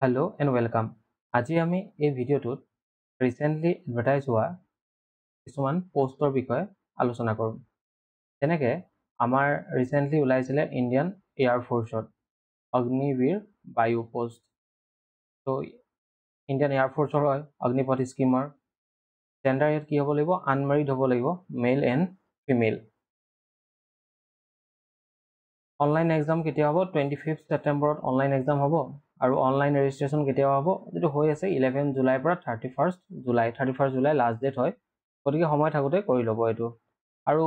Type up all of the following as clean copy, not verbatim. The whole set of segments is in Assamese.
Hello and welcome. আজি আমি এই ভিডিঅ'টোত ৰিসেন্টলি এডভাৰটাইজ হোৱা কিছুমান পোষ্টৰ বিষয়ে আলোচনা কৰিম। যেনেকৈ আমাৰ ৰিসেন্টলি ওলাইছিলে ইণ্ডিয়ান এয়াৰ ফ'ৰ্চত অগ্নিবীৰ বায়ু পোষ্ট। তো ইণ্ডিয়ান এয়াৰ ফ'ৰ্চৰ হয় অগ্নিপথ স্কিমৰ। জেণ্ডাৰ ইয়াত কি হ'ব লাগিব? আনমেৰিড হ'ব লাগিব, মেল এণ্ড ফিমেল। অনলাইন এক্সাম কেতিয়া হ'ব? 25 ছেপ্টেম্বৰত অনলাইন এক্সাম হ'ব আৰু অনলাইন ৰেজিষ্ট্ৰেশ্যন কেতিয়া হ'ব? যেটো হৈ আছে 11 জুলাইৰ পৰা 31 জুলাই লাষ্ট ডেট হয়। গতিকে সময় থাকোঁতে কৰি ল'ব এইটো। আৰু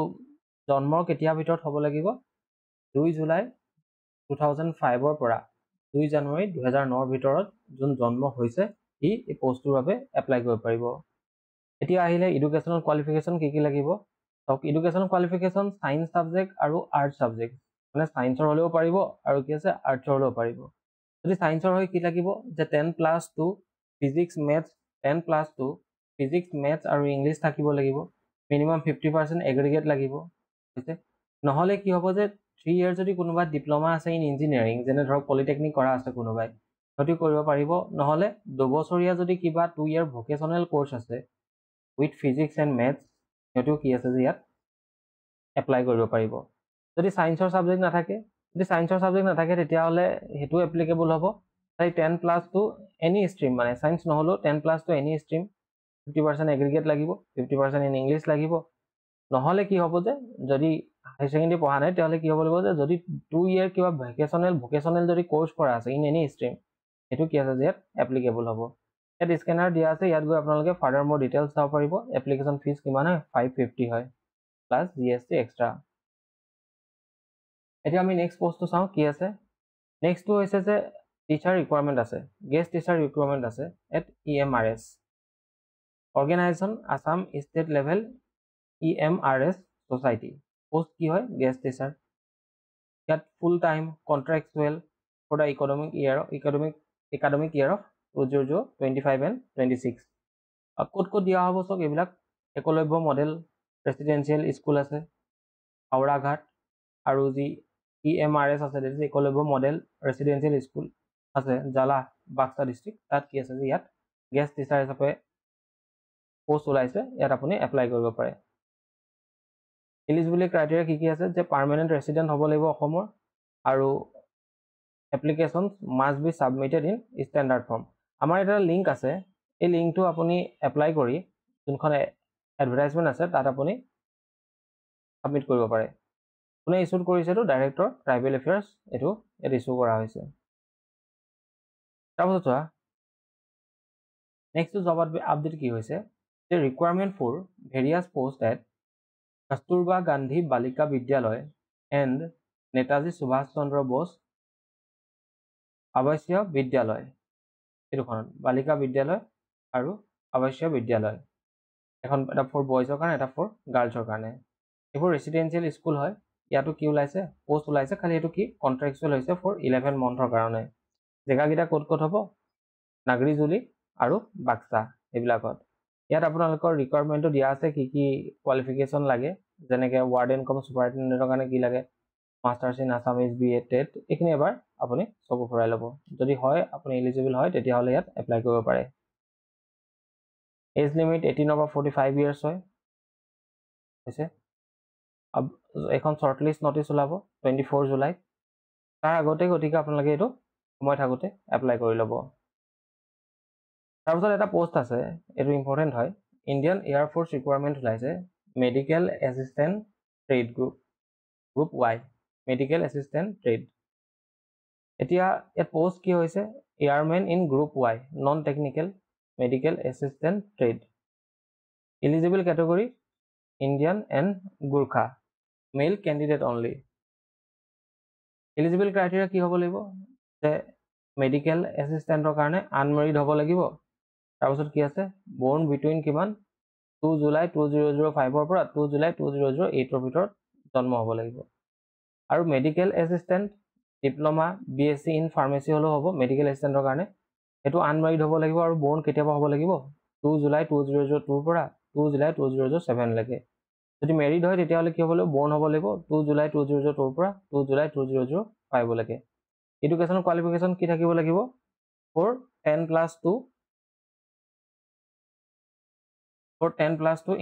জন্মৰ কেতিয়া ভিতৰত হ'ব লাগিব? 2 জুলাই 2005ৰ পৰা 2 জানুৱাৰী 2009ৰ ভিতৰত যোন জন্ম হৈছে সি এই পোষ্টটোৰ বাবে এপ্লাই কৰিব পাৰিব। এতিয়া আহিলে এডুকেশ্যনেল কোৱালিফিকেশ্যন কি লাগিব? চাওক, এডুকেশ্যনেল কোৱালিফিকেশ্যন সায়েন্স সাবজেক্ট আৰু আৰ্টছ সাবজেক্ট, মানে সায়েন্সৰ হ'লেও পাৰিব আৰু কি আছে আৰ্টছৰ হ'লেও পাৰিব। যদি সায়েন্সৰ হয় কি লাগিব? যে 10+2 ফিজিক্স মেথছ 10+2 ফিজিক্স মেথছ আৰু ইংলিছ থাকিব লাগিব। মিনিমাম 50% এগ্ৰিগেট লাগিব। হৈছে নহ'লে কি হ'ব যে 3 ইয়াৰ যদি কোনোবা ডিপ্ল'মা আছে ইন ইঞ্জিনিয়াৰিং, যেনে ধৰক পলিটেকনিক কৰা আছে কোনোবাই, সেইটো কৰিব পাৰিব। নহ'লে 2 বছৰীয়া যদি কিবা 2 ইয়াৰ ভকেশ্যনেল কোৰ্চ আছে উইথ ফিজিক্স এণ্ড মেথছ, সেইটো কি আছে যে ইয়াত এপ্লাই কৰিব পাৰিব। যদি সায়েন্সৰ সাবজেক্ট নাথাকে তেতিয়াহ'লে সেইটো এপ্লিকেবল হ'ব। তাই 10+2 এনি ষ্ট্ৰীম, মানে সায়েন্স নহ'লেও 10+2 এনি ষ্ট্ৰীম, 50% এগ্ৰিগেট লাগিব, 50% ইন ইংলিছ লাগিব। নহ'লে কি হ'ব যে যদি হাই ছেকেণ্ডেৰী পঢ়া নাই তেতিয়াহ'লে কি হ'ব লাগিব যে যদি 2 ইয়াৰ কিবা ভকেশ্যনেল যদি কোৰ্চ কৰা আছে ইন এনি ষ্ট্ৰীম, সেইটো কি আছে যে ইয়াত এপ্লিকেবল হ'ব। ইয়াত স্কেনাৰ দিয়া আছে, ইয়াত গৈ আপোনালোকে ফাৰ্ডাৰ মোৰ ডিটেইলছ চাব পাৰিব। এপ্লিকেশ্যন ফিজ কিমান হয়? 550 হয় প্লাছ GST এক্সট্ৰা। এতিয়া আমি নেক্সট পোষ্টটো চাওঁ কি আছে। নেক্সটটো হৈছে যে টিচাৰ ৰিকুৱাৰমেণ্ট আছে, গেষ্ট টিচাৰ ৰিকুৱাৰমেণ্ট আছে at EMRS organisation Assam state level EMRS society. Post কি হয়? Guest teacher. ইয়াত full time contractual for the academic year of 2025 and 26। ক'ত দিয়া হ'ব? চাওক, এইবিলাক একলব্য মডেল ৰেচিডেঞ্চিয়েল স্কুল আছে হাওৰাঘাট, আৰু যি EMRS আছে যে একলব্য মডেল ৰেচিডেঞ্চিয়েল স্কুল আছে জালা বাক্সা ডিষ্ট্ৰিক্ট, তাত কি আছে যে ইয়াত গেষ্ট টিচাৰ হিচাপে পোষ্ট ওলাইছে, ইয়াত আপুনি এপ্লাই কৰিব পাৰে। এলিজিবিলিটি ক্ৰাইটেৰিয়া কি আছে? যে পাৰ্মানেণ্ট ৰেচিডেণ্ট হ'ব লাগিব অসমৰ, আৰু application must B submitted in standard form. আমাৰ এটা লিংক আছে, এই লিংকটো আপুনি এপ্লাই কৰি যোনখন এডভাৰটাইজমেণ্ট আছে তাত আপুনি ছাবমিট কৰিব পাৰে। কোনে ইছ্যুড কৰিছে? এইটো ডাইৰেক্টৰ ট্ৰাইবেল এফেয়াৰ্ছ, এইটো ইয়াত ইছ্যু কৰা হৈছে। তাৰপাছত চোৱা নেক্সট জব আপডেট কি হৈছে যে recruitment for various post at Kasturba Gandhi Balika Vidyalaya and Netaji Subhash Chandra Bose Awasiya Vidyalaya, এই দুখনত বালিকা বিদ্যালয় আৰু আৱাসীয় বিদ্যালয়, এখন এটা ফৰ বয়জৰ কাৰণে, এটা ফৰ গাৰ্লছৰ কাৰণে। এইবোৰ ৰেচিডেঞ্চিয়েল স্কুল হয়। ইয়াতো কি ওলাইছে? পোষ্ট ওলাইছে, খালি এইটো কি কণ্ট্ৰেকচুৱেল হৈছে ফৰ 11 মন্থৰ কাৰণে। জেগাকেইটা ক'ত হ'ব? নাগৰিজুলি আৰু বাক্সা, এইবিলাকত। ইয়াত আপোনালোকৰ ৰিকুৱাৰমেণ্টটো দিয়া আছে, কি কি কোৱালিফিকেশ্যন লাগে, যেনেকৈ ৱাৰ্ডেন কম ছুপাৰিনটেণ্ডেণ্টৰ কাৰণে কি লাগে, masters in Assamese BA TET, এইখিনি এবাৰ আপুনি চকু ফুৰাই ল'ব। যদি হয় আপুনি এলিজিবল হয় তেতিয়াহ'লে ইয়াত এপ্লাই কৰিব পাৰে। এজ লিমিট 18 পৰা 45 ইয়াৰ্ছ হয় হৈছে। এখন শ্বৰ্ট লিষ্ট নটিচ ওলাব 24 জুলাইত, তাৰ আগতে, গতিকে আপোনালোকে এইটো সময় থাকোঁতে এপ্লাই কৰি ল'ব। তাৰপিছত এটা পোষ্ট আছে, এইটো ইম্পৰ্টেণ্ট হয়, ইণ্ডিয়ান এয়াৰ ফ'ৰ্চ ৰিকুৱাৰমেণ্ট ওলাইছে medical assistant trade group Y, medical assistant trade. এতিয়া ইয়াত পোষ্ট কি হৈছে? Airmen in group Y non technical medical assistant trade. Eligible category Indian and Gorkha, male candidate only. Eligible criteria কি হ'ব লাগিব? যে মেডিকেল এছিষ্টেণ্টৰ কাৰণে আনমেৰিড হ'ব লাগিব। তাৰপিছত কি আছে? বৰ্ণ বিটুইন কিমান? 2 জুলাই 2005ৰ পৰা 2 জুলাই 2008ৰ ভিতৰত জন্ম হ'ব লাগিব। আৰু medical assistant diploma BSc in pharmacy হ'লেও হ'ব মেডিকেল এছিষ্টেণ্টৰ কাৰণে, সেইটো আনমেৰিড হ'ব লাগিব। আৰু বৰ্ণ কেতিয়াবা হ'ব লাগিব? 2 জুলাই 2002ৰ পৰা 2 জুলাই 2007লৈকে। যদি মেৰিড হয় তেতিয়াহ'লে কি হ'ব লাগিব? বৰ্ণ হ'ব লাগিব 2 জুলাই 2002ৰ পৰা 2 জুলাই 2005লৈকে। এডুকেশ্যনেল কোৱালিফিকেশ্যন কি থাকিব লাগিব? for 10+2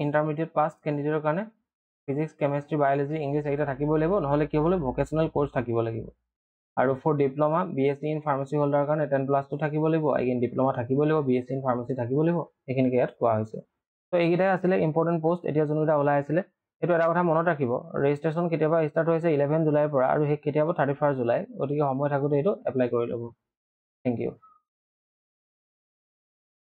ইণ্টাৰমিডিয়েট পাছ কেণ্ডিডেটৰ কাৰণে ফিজিক্স কেমেষ্ট্ৰি বায়'লজি ইংলিছ এইকেইটা থাকিব লাগিব, নহ'লে কি হ'ব লাগিব ভকেশ্যনেল কোৰ্চ থাকিব লাগিব। আৰু for diploma BSc in pharmacy হোল্ডাৰৰ কাৰণে 10+2 থাকিব লাগিব, এগেইন ডিপ্ল'মা থাকিব লাগিব, BSc ইন ফাৰ্মাচী থাকিব লাগিব, এইখিনিকে ইয়াত কোৱা হৈছে। তো এইকেইটাই আছিলে ইম্পৰ্টেণ্ট পষ্ট এতিয়া যোনকেইটা ওলাই আছিলে। এইটো এটা কথা মনত ৰাখিব, ৰেজিষ্ট্ৰেশ্যন কেতিয়াবা ষ্টাৰ্ট হৈছে 11 জুলাইৰ পৰা আৰু সেই কেতিয়াবা 31 জুলাই, গতিকে সময় থাকোঁতে এইটো এপ্লাই কৰি ল'ব। Thank U.